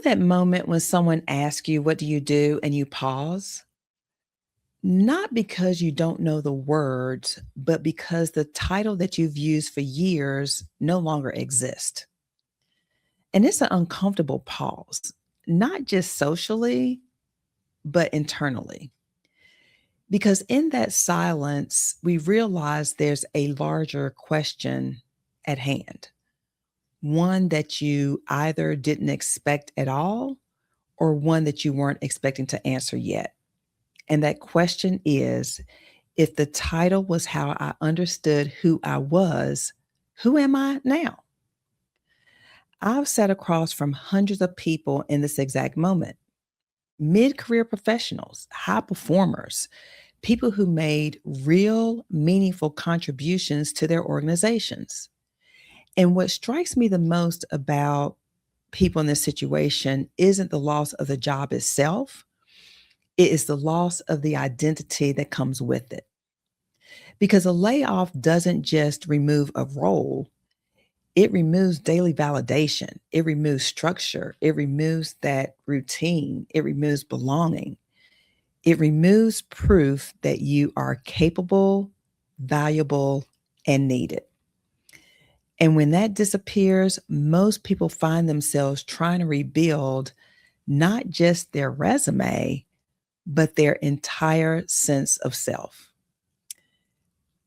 That moment when someone asks you, "What do you do?" and you pause? Not because you don't know the words, but because the title that you've used for years no longer exists. And it's an uncomfortable pause, not just socially, but internally. Because in that silence, we realize there's a larger question at hand, one that you either didn't expect at all or one that you weren't expecting to answer yet. And that question is, if the title was how I understood who I was, who am I now? I've sat across from hundreds of people in this exact moment, mid career professionals, high performers, people who made real, meaningful contributions to their organizations. And what strikes me the most about people in this situation isn't the loss of the job itself, it is the loss of the identity that comes with it. Because a layoff doesn't just remove a role, it removes daily validation, it removes structure, it removes that routine, it removes belonging. It removes proof that you are capable, valuable, and needed. And when that disappears, most people find themselves trying to rebuild not just their resume, but their entire sense of self.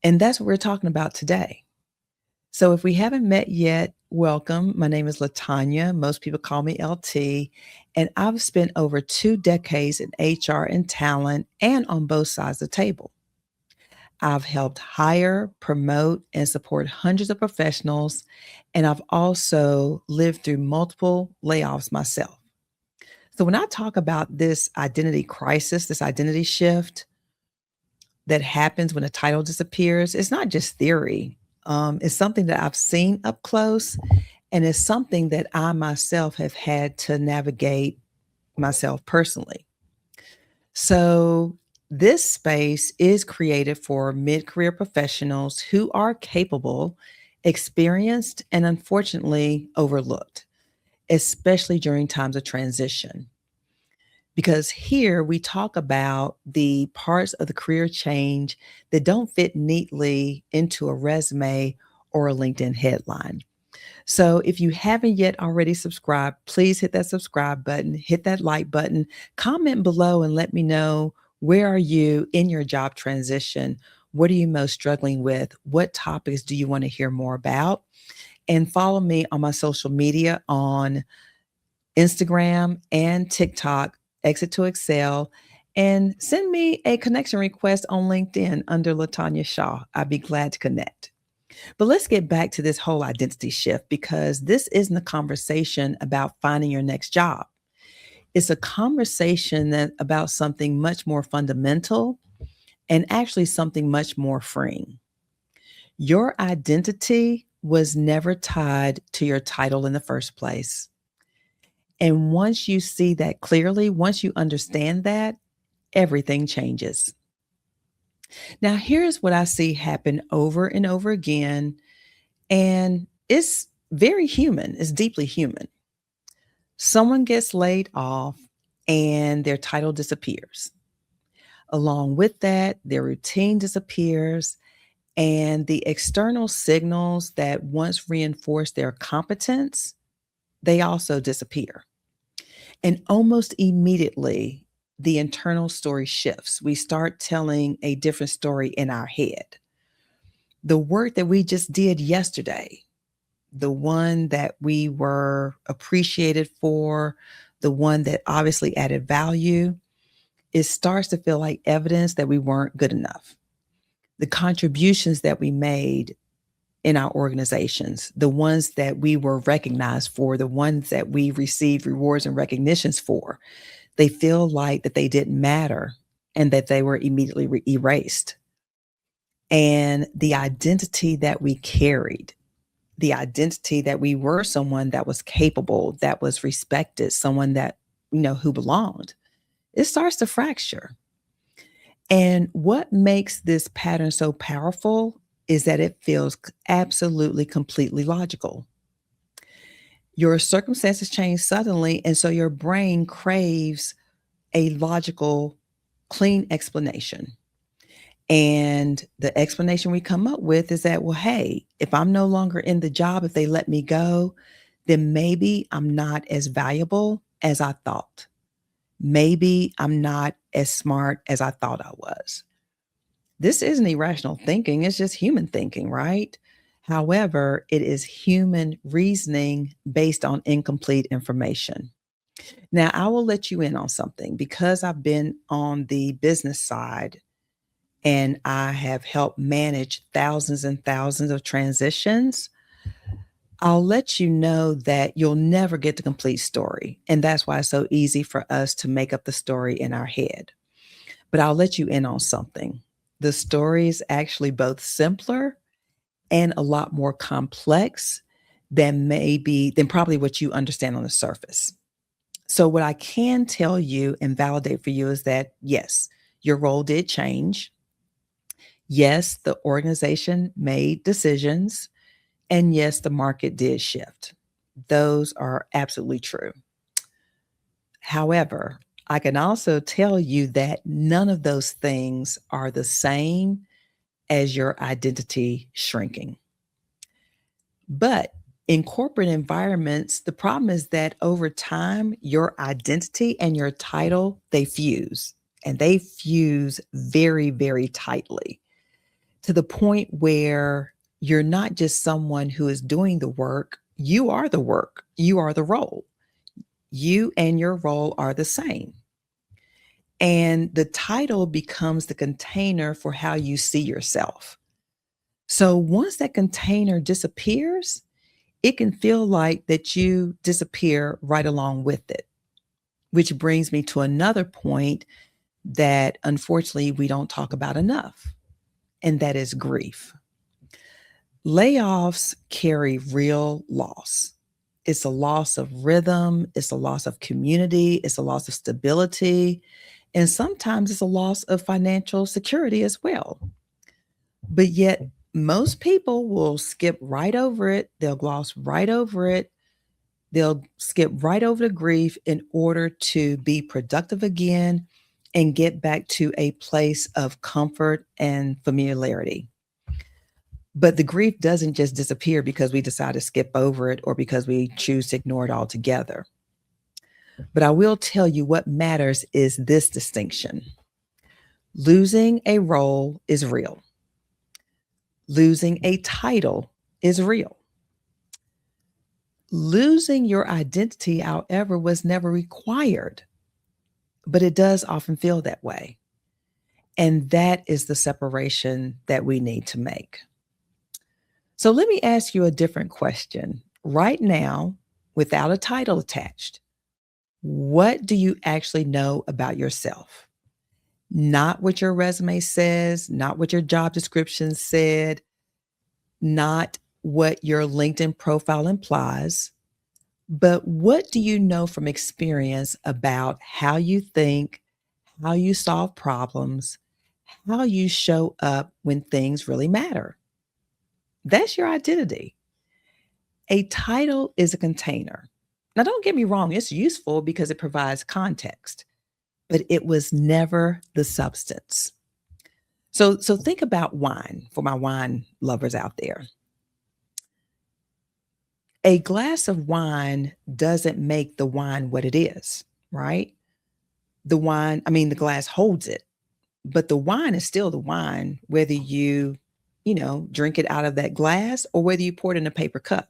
And that's what we're talking about today. So if we haven't met yet, welcome. My name is Latanya. Most people call me LT. And I've spent over 2 decades in HR and talent and on both sides of the table. I've helped hire, promote, and support hundreds of professionals. And I've also lived through multiple layoffs myself. So when I talk about this identity crisis, this identity shift that happens when a title disappears, it's not just theory. It's something that I've seen up close, and it's something that I myself have had to navigate myself personally. So, this space is created for mid career professionals who are capable, experienced, and unfortunately overlooked, especially during times of transition. Because here we talk about the parts of the career change that don't fit neatly into a resume or a LinkedIn headline. So if you haven't yet already subscribed, please hit that subscribe button, hit that like button, comment below and let me know, where are you in your job transition? What are you most struggling with? What topics do you want to hear more about? And follow me on my social media on Instagram and TikTok, Exit to Excel, and send me a connection request on LinkedIn under Latanya Shaw. I'd be glad to connect. But let's get back to this whole identity shift, because this isn't a conversation about finding your next job. It's a conversation about something much more fundamental and actually something much more freeing. Your identity was never tied to your title in the first place. And once you see that clearly, once you understand that, everything changes. Now, here's what I see happen over and over again, and it's very human, it's deeply human. Someone gets laid off and their title disappears. Along with that, their routine disappears, and the external signals that once reinforced their competence, they also disappear. And almost immediately, the internal story shifts. We start telling a different story in our head. The work that we just did yesterday, the one that we were appreciated for, the one that obviously added value, it starts to feel like evidence that we weren't good enough. The contributions that we made in our organizations, the ones that we were recognized for, the ones that we received rewards and recognitions for, they feel like that they didn't matter and that they were immediately erased. And the identity that we carried, the identity that we were someone that was capable, that was respected, someone that, who belonged, it starts to fracture. And what makes this pattern so powerful is that it feels absolutely, completely logical. Your circumstances change suddenly, and so your brain craves a logical, clean explanation. And the explanation we come up with is that, well, hey, if I'm no longer in the job, if they let me go, then maybe I'm not as valuable as I thought. Maybe I'm not as smart as I thought I was. This isn't irrational thinking, it's just human thinking, right? However, it is human reasoning based on incomplete information. Now, I will let you in on something because I've been on the business side and I have helped manage thousands and thousands of transitions. I'll let you know that you'll never get the complete story. And that's why it's so easy for us to make up the story in our head. But I'll let you in on something. The story is actually both simpler and a lot more complex than probably what you understand on the surface. So what I can tell you and validate for you is that yes, your role did change. Yes, the organization made decisions. And yes, the market did shift. Those are absolutely true. However, I can also tell you that none of those things are the same as your identity shrinking. But in corporate environments, the problem is that over time, your identity and your title, they fuse and they fuse very, very tightly to the point where you're not just someone who is doing the work, you are the work, you are the role. You and your role are the same. And the title becomes the container for how you see yourself. So once that container disappears, it can feel like that you disappear right along with it, which brings me to another point that unfortunately we don't talk about enough, and that is grief. Layoffs carry real loss. It's a loss of rhythm, it's a loss of community, it's a loss of stability, and sometimes it's a loss of financial security as well. But yet, most people will skip right over it, they'll gloss right over it, they'll skip right over the grief in order to be productive again and get back to a place of comfort and familiarity. But the grief doesn't just disappear because we decide to skip over it or because we choose to ignore it altogether. But I will tell you what matters is this distinction. Losing a role is real. Losing a title is real. Losing your identity, however, was never required, but it does often feel that way. And that is the separation that we need to make. So let me ask you a different question. Right now, without a title attached, what do you actually know about yourself? Not what your resume says, not what your job description said, not what your LinkedIn profile implies, but what do you know from experience about how you think, how you solve problems, how you show up when things really matter? That's your identity. A title is a container. Now, don't get me wrong, it's useful because it provides context, but it was never the substance. So think about wine for my wine lovers out there. A glass of wine doesn't make the wine what it is, right? The glass holds it, but the wine is still the wine, whether you drink it out of that glass or whether you pour it in a paper cup.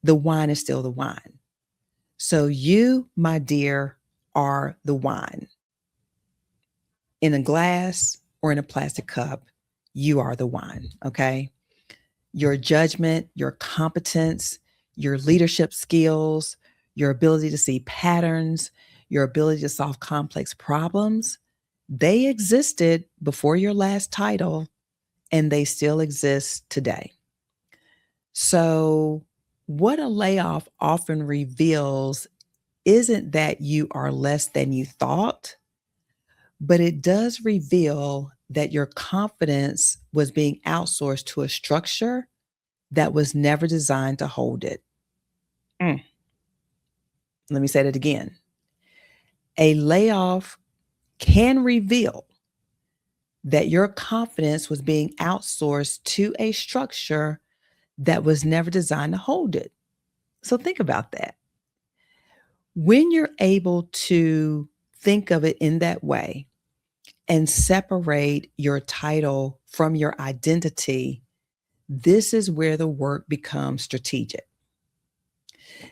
The wine is still the wine. So you, my dear, are the wine. In a glass or in a plastic cup, you are the wine, okay? Your judgment, your competence, your leadership skills, your ability to see patterns, your ability to solve complex problems, they existed before your last title and they still exist today. So, what a layoff often reveals isn't that you are less than you thought, but it does reveal that your confidence was being outsourced to a structure that was never designed to hold it. Mm, let me say that again. A layoff can reveal that your confidence was being outsourced to a structure that was never designed to hold it. So think about that. When you're able to think of it in that way and separate your title from your identity, this is where the work becomes strategic.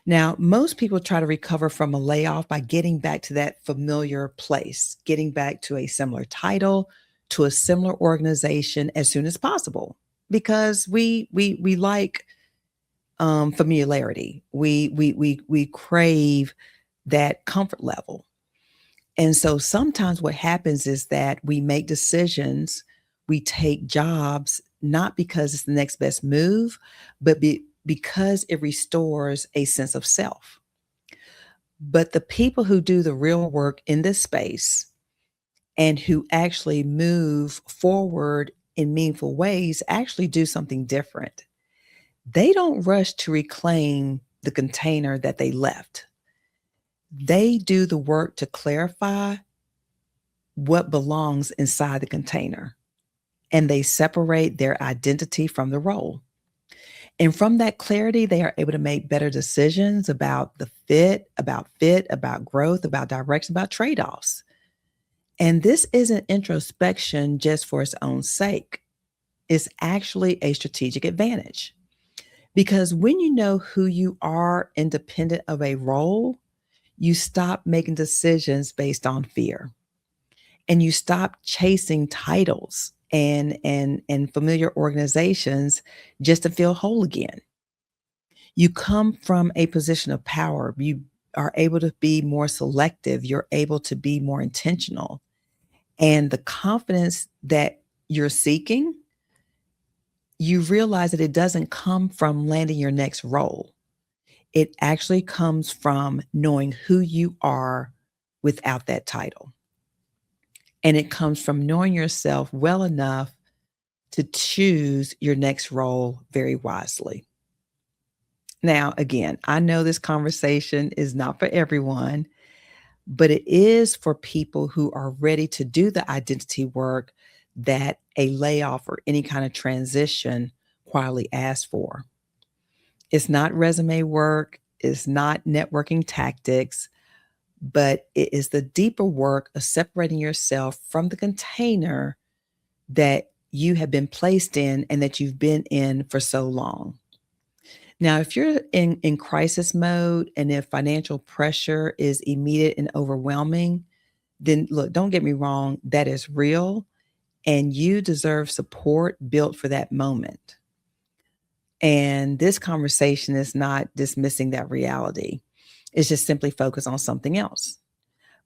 Now, most people try to recover from a layoff by getting back to that familiar place, getting back to a similar title, to a similar organization as soon as possible, because we like familiarity. We crave that comfort level. And so sometimes what happens is that we make decisions, we take jobs not because it's the next best move, but because it restores a sense of self. But the people who do the real work in this space and who actually move forward in meaningful ways actually do something different. They don't rush to reclaim the container that they left. They do the work to clarify what belongs inside the container, and they separate their identity from the role. And from that clarity, they are able to make better decisions about the fit, about growth, about direction, about trade offs. And this isn't introspection just for its own sake. It's actually a strategic advantage. Because when you know who you are independent of a role, you stop making decisions based on fear, and you stop chasing titles and familiar organizations just to feel whole again. You come from a position of power. You are able to be more selective. You're able to be more intentional. And the confidence that you're seeking, you realize that it doesn't come from landing your next role. It actually comes from knowing who you are without that title. And it comes from knowing yourself well enough to choose your next role very wisely. Now, again, I know this conversation is not for everyone, but it is for people who are ready to do the identity work that a layoff or any kind of transition quietly asks for. It's not resume work, it's not networking tactics, but it is the deeper work of separating yourself from the container that you have been placed in and that you've been in for so long. Now, if you're in crisis mode and if financial pressure is immediate and overwhelming, then look, don't get me wrong, that is real and you deserve support built for that moment. And this conversation is not dismissing that reality. It's just simply focused on something else.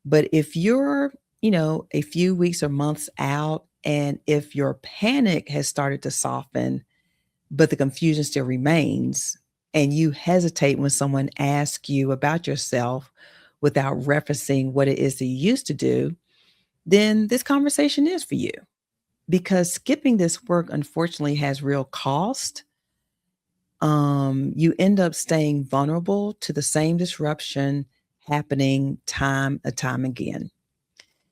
But if you're, a few weeks or months out and if your panic has started to soften, but the confusion still remains, and you hesitate when someone asks you about yourself without referencing what it is that you used to do, then this conversation is for you. Because skipping this work, unfortunately, has real cost. You end up staying vulnerable to the same disruption happening time and time again.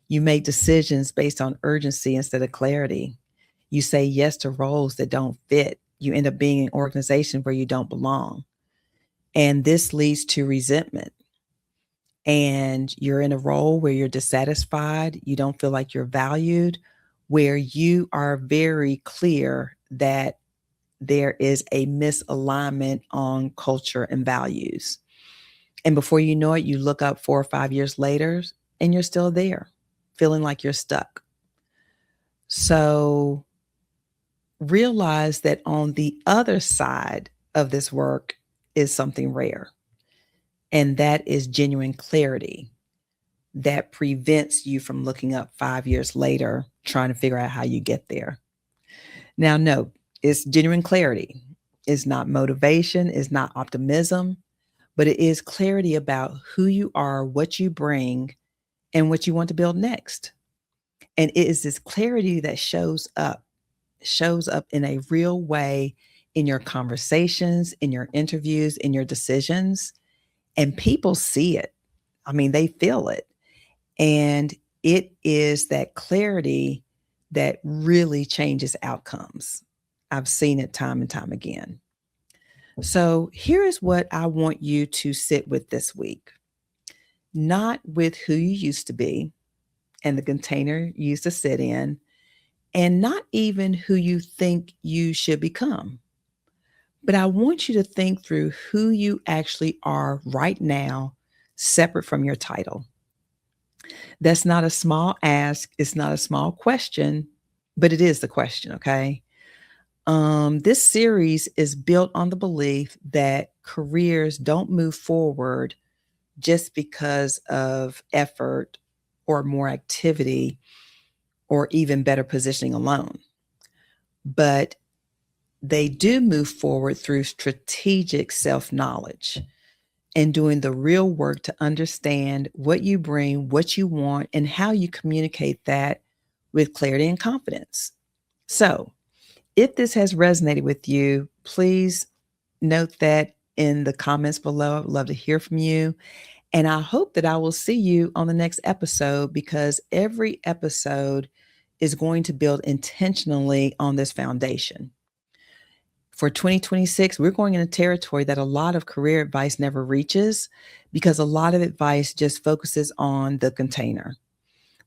You make decisions based on urgency instead of clarity. You say yes to roles that don't fit. You end up being in an organization where you don't belong. And this leads to resentment. And you're in a role where you're dissatisfied, you don't feel like you're valued, where you are very clear that there is a misalignment on culture and values. And before you know it, you look up 4 or 5 years later and you're still there, feeling like you're stuck. So realize that on the other side of this work is something rare, and that is genuine clarity that prevents you from looking up 5 years later trying to figure out how you get there. Now, no, it's genuine clarity. It's not motivation, it's not optimism, but it is clarity about who you are, what you bring, and what you want to build next. And it is this clarity that shows up in a real way in your conversations, in your interviews, in your decisions, and people see it. I mean, they feel it. And it is that clarity that really changes outcomes. I've seen it time and time again. So here is what I want you to sit with this week, not with who you used to be and the container you used to sit in, and not even who you think you should become. But I want you to think through who you actually are right now, separate from your title. That's not a small ask, it's not a small question, but it is the question, okay? This series is built on the belief that careers don't move forward just because of effort or more activity or even better positioning alone. But they do move forward through strategic self knowledge and doing the real work to understand what you bring, what you want, and how you communicate that with clarity and confidence. So, if this has resonated with you, please note that in the comments below. I'd love to hear from you. And I hope that I will see you on the next episode because every episode is going to build intentionally on this foundation. For 2026, we're going in a territory that a lot of career advice never reaches because a lot of advice just focuses on the container.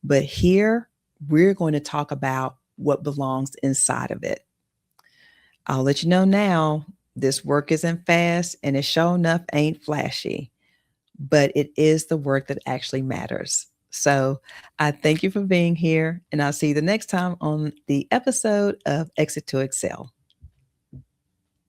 But here, we're going to talk about what belongs inside of it. I'll let you know now, this work isn't fast and it sure enough ain't flashy, but it is the work that actually matters. So I thank you for being here, and I'll see you the next time on the episode of Exit to Excel.